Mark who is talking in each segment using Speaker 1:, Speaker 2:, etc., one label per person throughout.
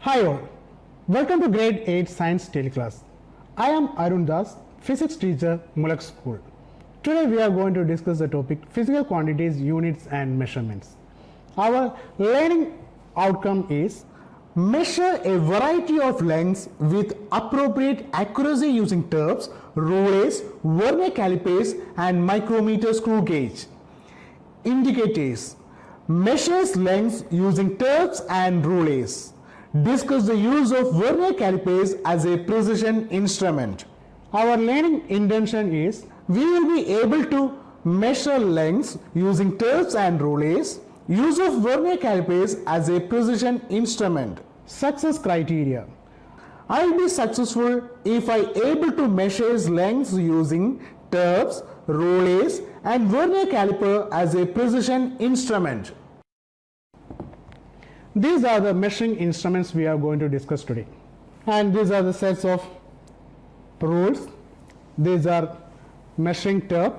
Speaker 1: Hi all, welcome to grade 8 science teleclass. I am Arun Das, physics teacher, Mulak School. Today we are going to discuss the topic physical quantities, units and measurements. Our learning outcome is measure a variety of lengths with appropriate accuracy using taps, rollers, vernier calipers and micrometer screw gauge. Indicators: measures lengths using taps and rollers. Discuss the use of vernier calipers as a precision instrument. Our learning intention is we will be able to measure lengths using taps and rollers, use of vernier calipers as a precision instrument. Success criteria: I will be successful if I able to measure lengths using taps, rollers and vernier caliper as a precision instrument. These are the measuring instruments we are going to discuss today. And these are the sets of rules. These are measuring tape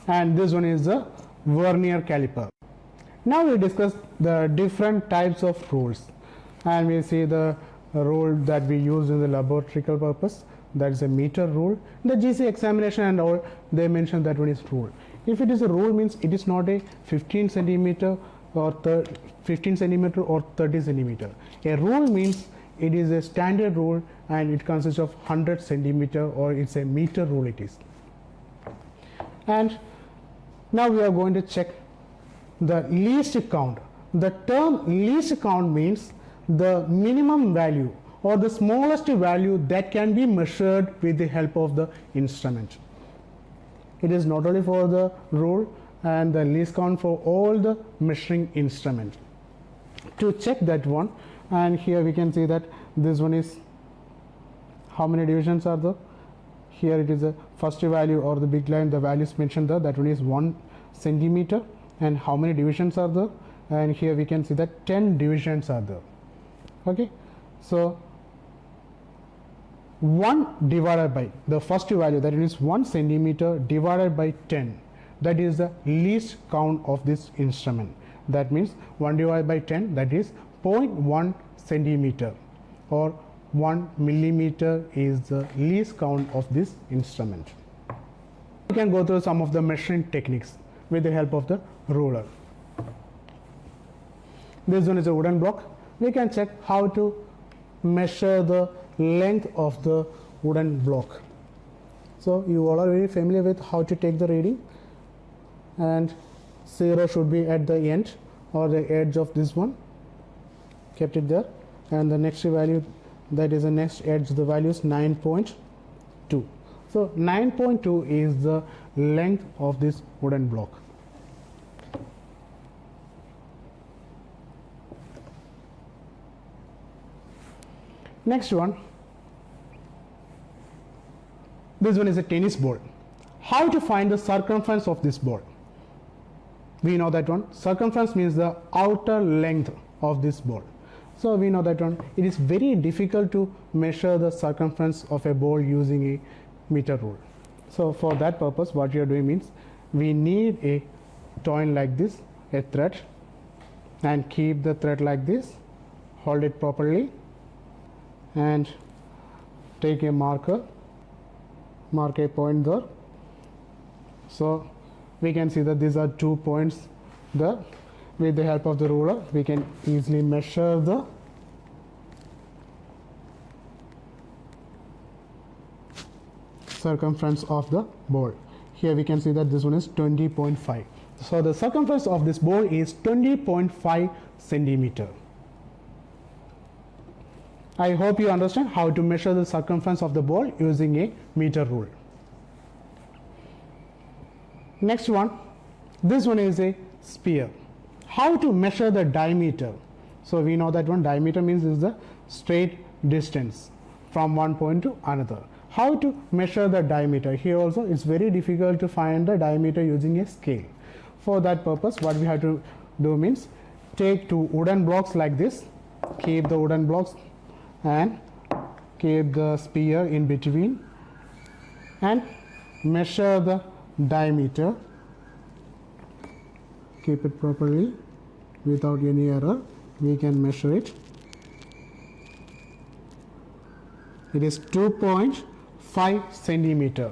Speaker 1: and this one is the vernier caliper. Now we discuss the different types of rules and we see the rule that we use in the laboratory purpose, that is a meter rule. The GC examination and all, they mention that one is rule. If it is a rule, means it is not a 15 centimeter or 15 centimeter or 30 centimeter. A rule means it is a standard rule and it consists of 100 centimeter or it's a meter rule it is. And now we are going to check the least count. The term least count means the minimum value or the smallest value that can be measured with the help of the instrument. It is not only for the rule and the least count for all the measuring instrument. To check that one, and here we can see that this one is how many divisions are there. Here it is a first value or the big line, the values mentioned there, that one is 1 centimeter and how many divisions are there, and here we can see that 10 divisions are there. Okay, so 1 divided by the first value, that is 1 centimeter divided by 10, that is the least count of this instrument. That means 1 divided by 10, that is 0.1 centimeter or 1 millimeter is the least count of this instrument. We can go through some of the measuring techniques with the help of the ruler. This one is a wooden block. We can check how to measure the length of the wooden block. So you all are very familiar with how to take the reading, and 0 should be at the end or the edge of this one, kept it there, and the next value, that is the next edge, the value is 9.2. So 9.2 is the length of this wooden block. Next one, this one is a tennis ball. How to find the circumference of this ball? We know that one. Circumference means the outer length of this ball. So we know that one. It is very difficult to measure the circumference of a ball using a meter rule. So for that purpose, what we are doing means we need a toy like this, a thread, and keep the thread like this, hold it properly, and take a marker, mark a point there. So we can see that these are 2 points there. With the help of the ruler, we can easily measure the circumference of the ball. Here we can see that this one is 20.5. So the circumference of this ball is 20.5 centimeter. I hope you understand how to measure the circumference of the ball using a meter rule. Next one, this one is a sphere. How to measure the diameter? So we know that one diameter means is the straight distance from one point to another. How to measure the diameter? Here also it's very difficult to find the diameter using a scale. For that purpose, what we have to do means take 2 wooden blocks like this, keep the wooden blocks and keep the sphere in between and measure the diameter, keep it properly without any error. We can measure it it is 2.5 centimeter.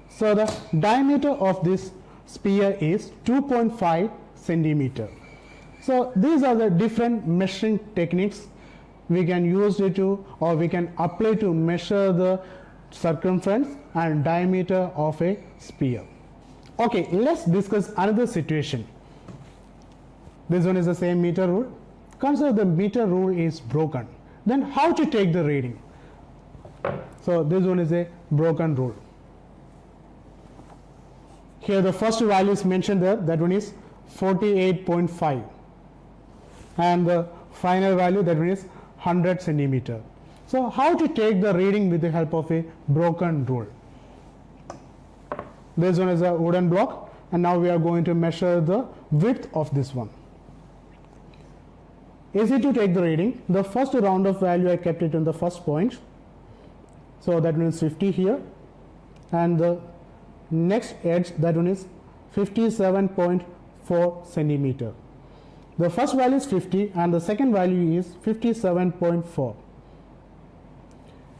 Speaker 1: So the diameter of this sphere is 2.5 centimeter. So these are the different measuring techniques we can use it to, or we can apply to measure the circumference and diameter of a sphere. Okay, let's discuss another situation. This one is the same meter rule. Consider the meter rule is broken. Then how to take the reading? So this one is a broken rule. Here the first value is mentioned there, that one is 48.5, and the final value, that one is 100 centimeter. So how to take the reading with the help of a broken rule? This one is a wooden block, and now we are going to measure the width of this one. Easy to take the reading. The first round of value I kept it in the first point, so that means 50 here, and the next edge, that one is 57.4 centimeter. The first value is 50 and the second value is 57.4.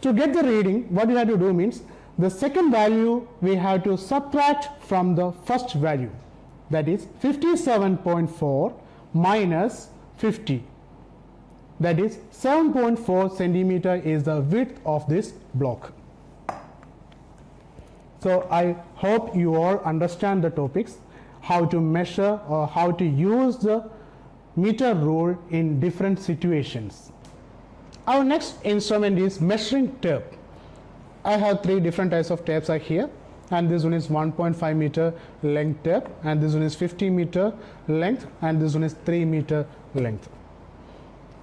Speaker 1: To get the reading, what we have to do means, the second value we have to subtract from the first value, that is 57.4 minus 50, that is 7.4 centimeter is the width of this block. So I hope you all understand the topics, how to measure or how to use the meter rule in different situations. Our next instrument is measuring tape. I have three different types of tapes are here, and this one is 1.5 meter length tape, and this one is 50 meter length, and this one is 3 meter length.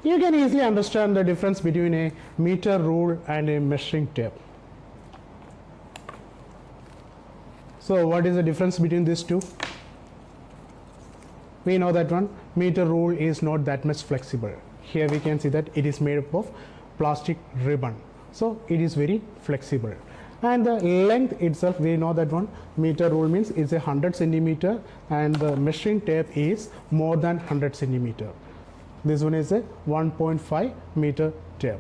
Speaker 1: You can easily understand the difference between a meter rule and a measuring tape. So what is the difference between these two? We know that one meter rule is not that much flexible. Here we can see that it is made up of plastic ribbon, so it is very flexible. And the length itself, we know that one meter rule means is 100 centimeter, and the measuring tape is more than 100 centimeter. This one is a 1.5 meter tape.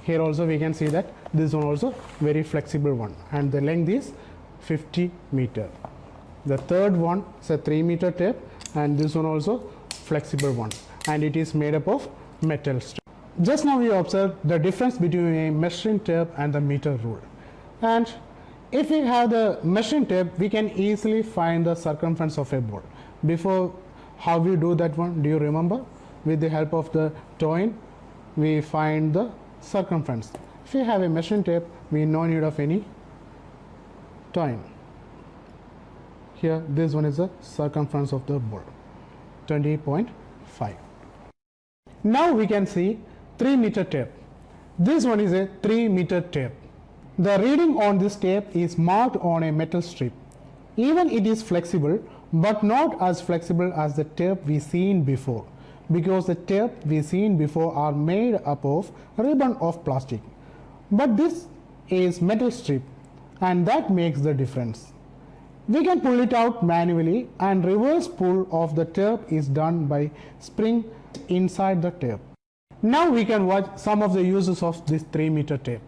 Speaker 1: Here also we can see that this one also very flexible one, and the length is 50 meter. The third one is a 3 meter tape, and this one also flexible one, and it is made up of metal strip. Just now we observed the difference between a measuring tape and the meter rule. And if we have the measuring tape, we can easily find the circumference of a ball. Before, how we do that one, do you remember? With the help of the towing, we find the circumference. If we have a measuring tape, we no need of any towing. Here, this one is the circumference of the ball, 20.5. Now we can see 3 meter tape. This one is a 3 meter tape. The reading on this tape is marked on a metal strip. Even it is flexible, but not as flexible as the tape we seen before, because the tape we seen before are made up of ribbon of plastic. But this is metal strip, and that makes the difference. We can pull it out manually, and reverse pull of the tape is done by spring inside the tape. Now we can watch some of the uses of this 3 meter tape.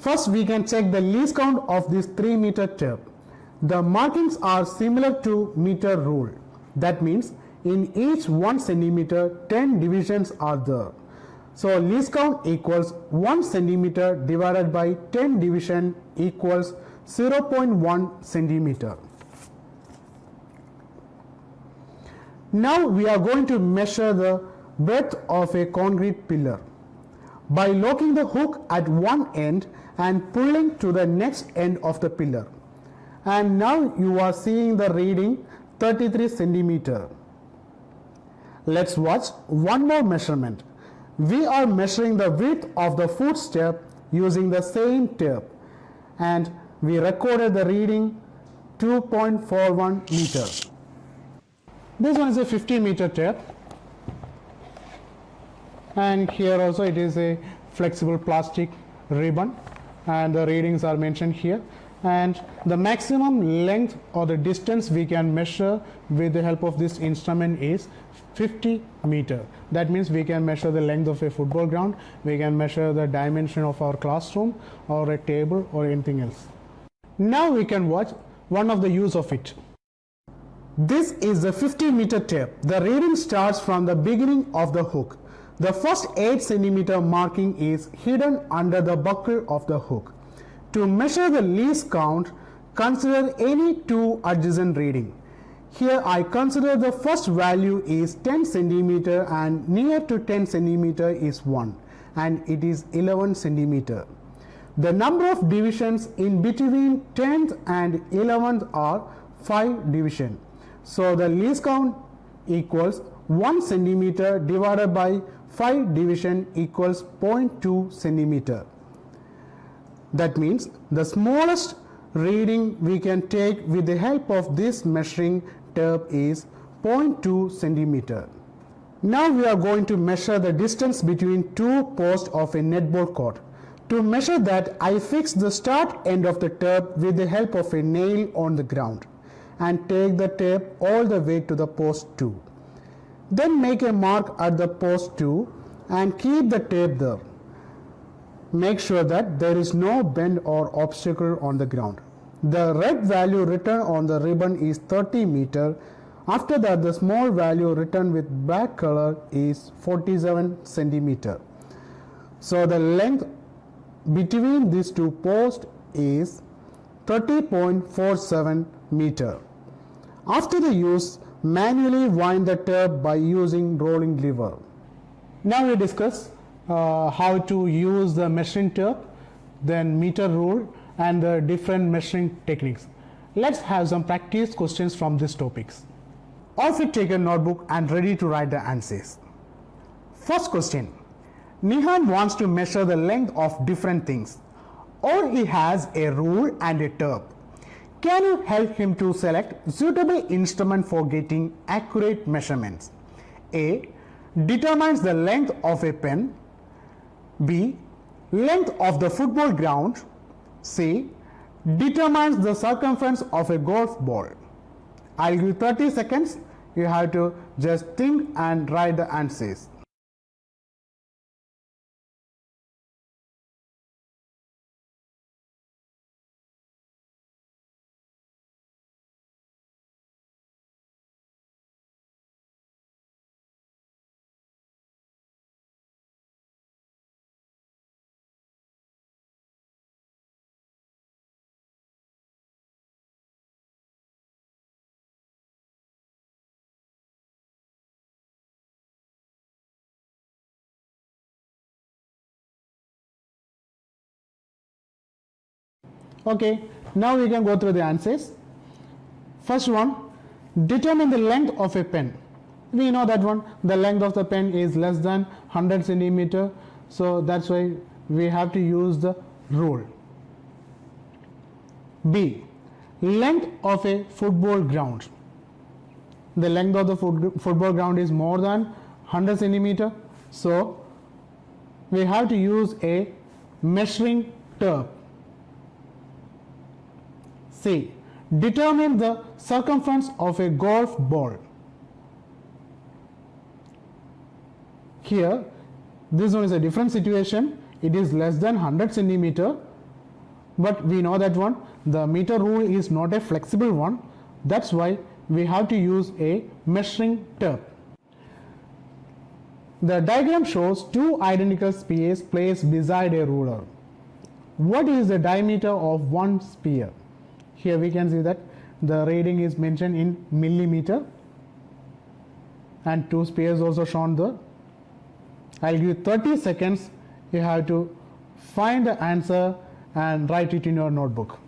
Speaker 1: First, we can check the least count of this 3 meter tape. The markings are similar to meter rule. That means in each 1 centimeter, 10 divisions are there. So least count equals 1 centimeter divided by 10 division equals 0.1 centimeter. Now we are going to measure the breadth of a concrete pillar by locking the hook at one end and pulling to the next end of the pillar. And now you are seeing the reading 33 centimeter. Let's watch one more measurement. We are measuring the width of the footstep using the same tape, and we recorded the reading 2.41 meters. This one is a 50 meter tape, and here also it is a flexible plastic ribbon, and the readings are mentioned here. and the maximum length or the distance we can measure with the help of this instrument is 50 meter. That means we can measure the length of a football ground, we can measure the dimension of our classroom or a table or anything else. Now we can watch one of the use of it. This is the 50-meter tape. The reading starts from the beginning of the hook. The first 8 centimeter marking is hidden under the buckle of the hook. To measure the least count, consider any two adjacent reading. Here I consider the first value is 10 centimeter and near to 10 centimeter is 1 and it is 11 centimeter. The number of divisions in between 10th and 11th are 5 division. So the least count equals 1 centimeter divided by 5 division equals 0.2 centimeter. That means the smallest reading we can take with the help of this measuring tape is 0.2 centimeter. Now we are going to measure the distance between two posts of a netball court. To measure that, I fix the start end of the tape with the help of a nail on the ground and take the tape all the way to the post 2. Then make a mark at the post 2 and keep the tape there. Make sure that there is no bend or obstacle on the ground. The red value written on the ribbon is 30 meter. After that, the small value written with black color is 47 centimeter. So the length between these two posts is 30.47 meter. After the use, manually wind the tape by using rolling lever. Now we discuss how to use the measuring tape, then meter rule and the different measuring techniques. Let's have some practice questions from these topics. All of you take a notebook and ready to write the answers. First question. Nihan wants to measure the length of different things. Or he has a rule and a tape. Can you help him to select suitable instrument for getting accurate measurements? A. Determines the length of a pen. B. Length of the football ground. C. Determines the circumference of a golf ball. I'll give 30 seconds. You have to just think and write the answers. Okay, now we can go through the answers. First one, determine the length of a pen. We know that one, the length of the pen is less than 100 centimeter. So that's why we have to use the rule. B, length of a football ground. The length of the football ground is more than 100 centimeter. So we have to use a measuring tape. C. Determine the circumference of a golf ball. Here, this one is a different situation. It is less than 100 centimeter. But we know that one, the meter rule is not a flexible one. That's why we have to use a measuring tape. The diagram shows two identical spheres placed beside a ruler. What is the diameter of one sphere? Here we can see that the reading is mentioned in millimeter and two spheres also shown there. I'll give 30 seconds. You have to find the answer and write it in your notebook.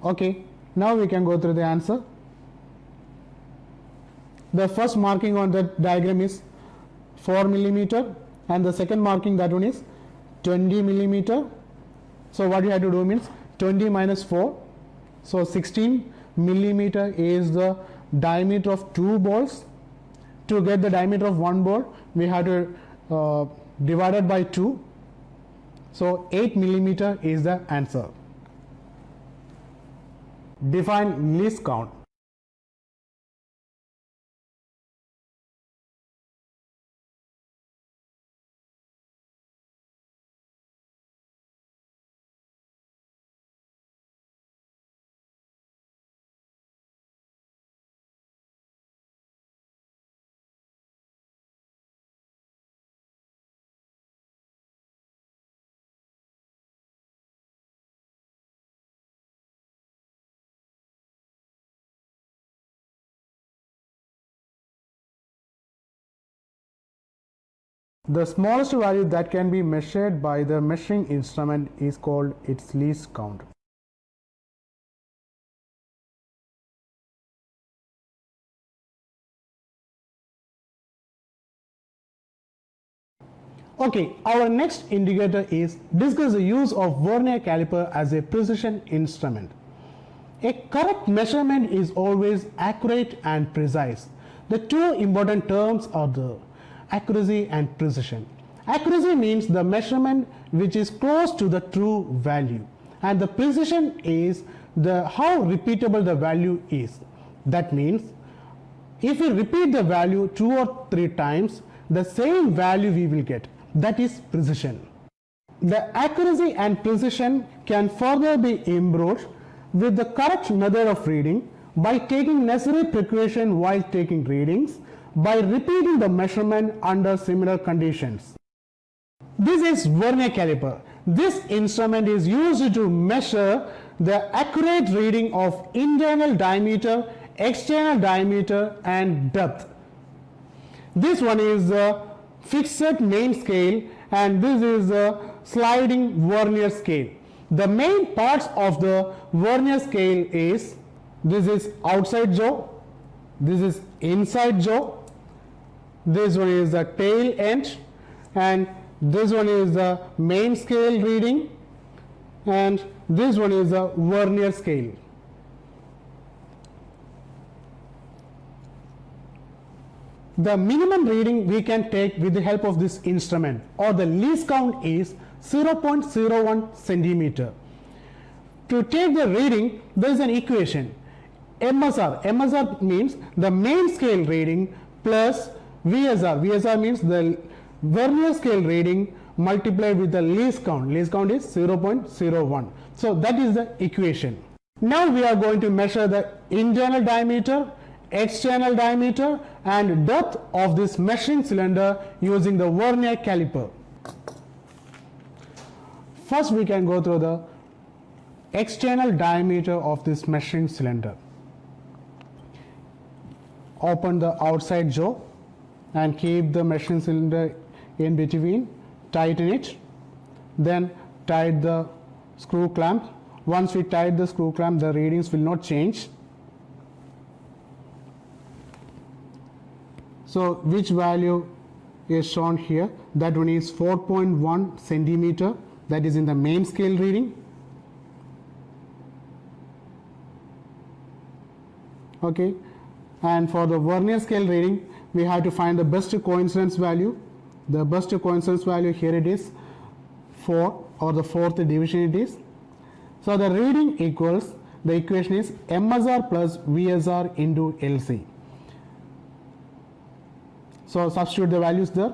Speaker 1: Okay, now we can go through the answer. The first marking on the diagram is 4 millimeter, and the second marking, that one is 20 millimeter. So what you have to do means 20 minus 4, so 16 millimeter is the diameter of two balls. To get the diameter of one ball, we have to divide it by 2, so 8 millimeter is the answer. Define least count. The smallest value that can be measured by the measuring instrument is called its least count. Okay, our next indicator is discuss the use of vernier caliper as a precision instrument. A correct measurement is always accurate and precise. The two important terms are the accuracy and precision. Accuracy means the measurement which is close to the true value, and the precision is the how repeatable the value is. That means if we repeat the value 2 or 3 times, the same value we will get. That is precision. The accuracy and precision can further be improved with the correct method of reading, by taking necessary precaution while taking readings, by repeating the measurement under similar conditions. This is vernier caliper. This instrument is used to measure the accurate reading of internal diameter, external diameter and depth. This one is a fixed main scale, and this is a sliding vernier scale. The main parts of the vernier scale is, this is outside jaw, this is inside jaw, this one is the tail end, and this one is the main scale reading, and this one is the vernier scale. The minimum reading we can take with the help of this instrument, or the least count, is 0.01 centimeter. To take the reading, there is an equation, MSR. MSR means the main scale reading plus VSR. VSR means the vernier scale reading multiplied with the least count. Least count is 0.01. So that is the equation. Now we are going to measure the internal diameter, external diameter and depth of this measuring cylinder using the vernier caliper. First we can go through the external diameter of this measuring cylinder. Open the outside jaw and keep the measuring cylinder in between, tighten it, then tighten the screw clamp. Once we tighten the screw clamp, the readings will not change. So which value is shown here? That one is 4.1 centimeter, that is in the main scale reading. Okay, and for the vernier scale reading, we have to find the best coincidence value. The best coincidence value here it is 4, or the fourth division it is. So the reading equals, the equation is MSR plus VSR into LC. So substitute the values there,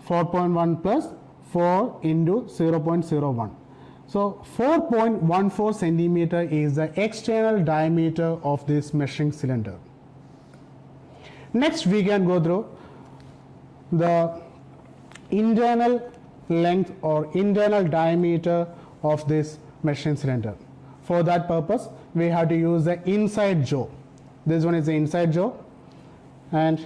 Speaker 1: 4.1 plus 4 into 0.01. So 4.14 centimeter is the external diameter of this measuring cylinder. Next we can go through the internal length or internal diameter of this measuring cylinder. For that purpose we have to use the inside jaw. This one is the inside jaw, and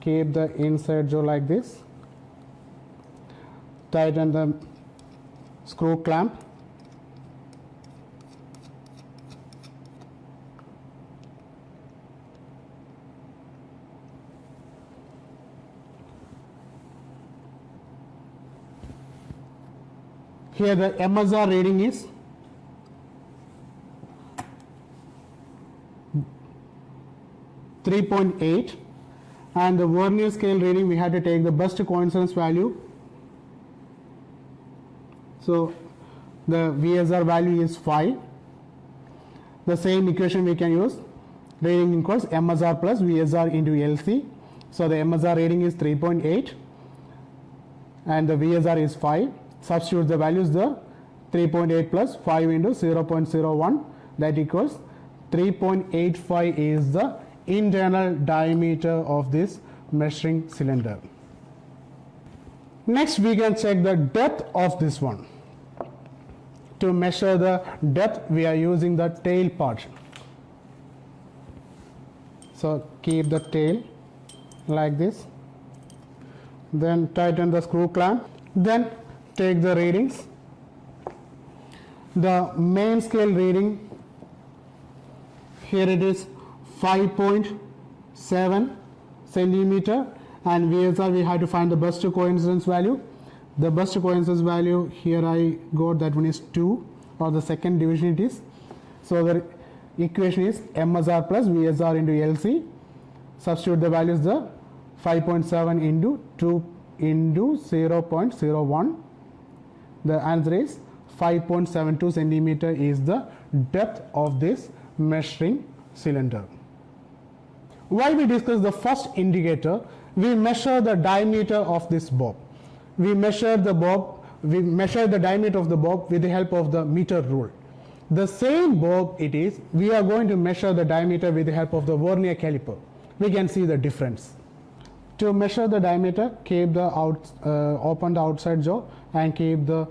Speaker 1: keep the inside jaw like this, tighten the screw clamp. Here the MSR reading is 3.8, and the vernier scale reading we had to take the best coincidence value. So the VSR value is 5. The same equation we can use, reading equals MSR plus VSR into LC. So the MSR reading is 3.8 and the VSR is 5. Substitute the values there. 3.8 plus 5 into 0.01, that equals 3.85 is the internal diameter of this measuring cylinder. Next we can check the depth of this one. To measure the depth we are using the tail part. So keep the tail like this, then tighten the screw clamp, then take the readings. The main scale reading, here it is 5.7 centimeter, and VSR we have to find the best coincidence value. The best coincidence value here I got, that one is 2, or the second division it is. So the equation is MSR plus VSR into LC. Substitute the values there. 5.7 into 2 into 0.01. The answer is 5.72 centimeter is the depth of this measuring cylinder. While we discuss the first indicator, we measure the diameter of this bob. We measure the diameter of the bob with the help of the meter rule. The same bob it is, we are going to measure the diameter with the help of the vernier caliper. We can see the difference. To measure the diameter, keep the open the outside jaw and keep the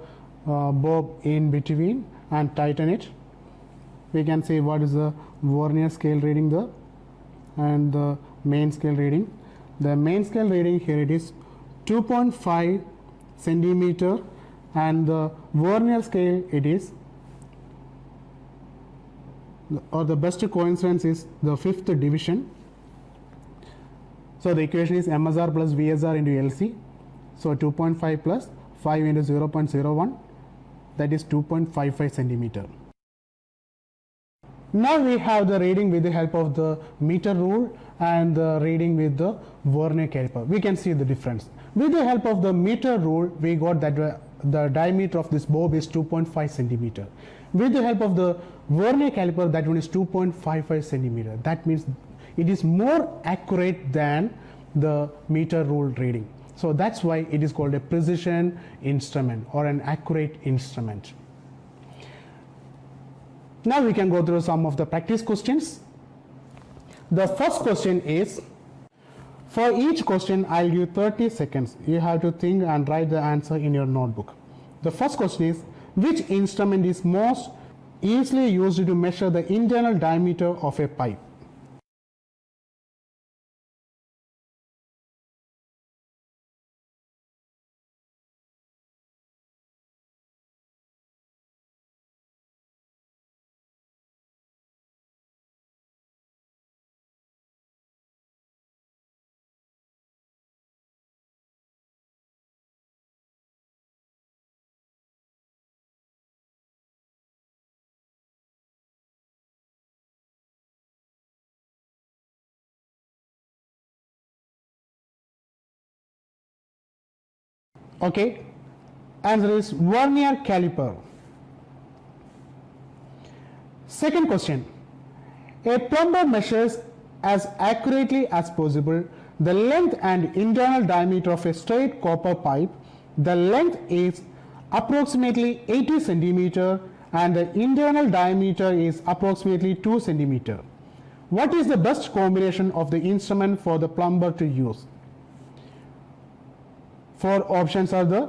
Speaker 1: bob in between and tighten it. We can see what is the vernier scale reading there and the main scale reading. The main scale reading, here it is 2.5 centimeter, and the vernier scale it is, or the best coincidence is the 5th division. So the equation is MSR plus VSR into LC. So 2.5 plus 5 into 0.01, that is 2.55 centimeter. Now we have the reading with the help of the meter rule and the reading with the vernier caliper. We can see the difference. With the help of the meter rule, we got that the diameter of this bob is 2.5 centimeter. With the help of the vernier caliper, that one is 2.55 centimeter. That means it is more accurate than the meter rule reading. So that's why it is called a precision instrument or an accurate instrument. Now we can go through some of the practice questions. The first question is, for each question I'll give 30 seconds. You have to think and write the answer in your notebook. The first question is, which instrument is most easily used to measure the internal diameter of a pipe? Okay, answer is vernier caliper. Second question, a plumber measures as accurately as possible the length and internal diameter of a straight copper pipe. The length is approximately 80 centimeter and the internal diameter is approximately 2 centimeter. What is the best combination of the instrument for the plumber to use? Four options are there.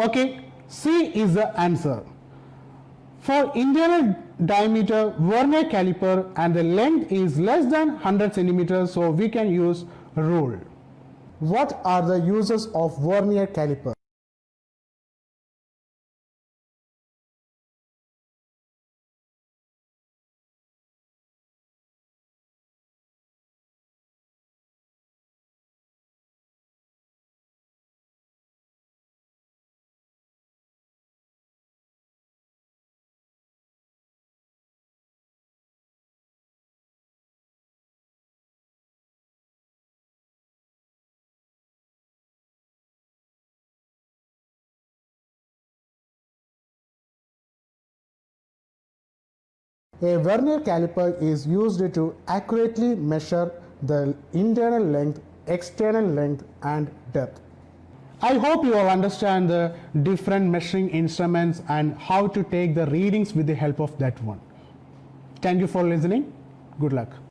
Speaker 1: Okay, C is the answer. For internal diameter vernier caliper and the length is less than 100 centimeters, so we can use rule. What are the uses of vernier caliper? A vernier caliper is used to accurately measure the internal length, external length and depth. I hope you all understand the different measuring instruments and how to take the readings with the help of that one. Thank you for listening. Good luck.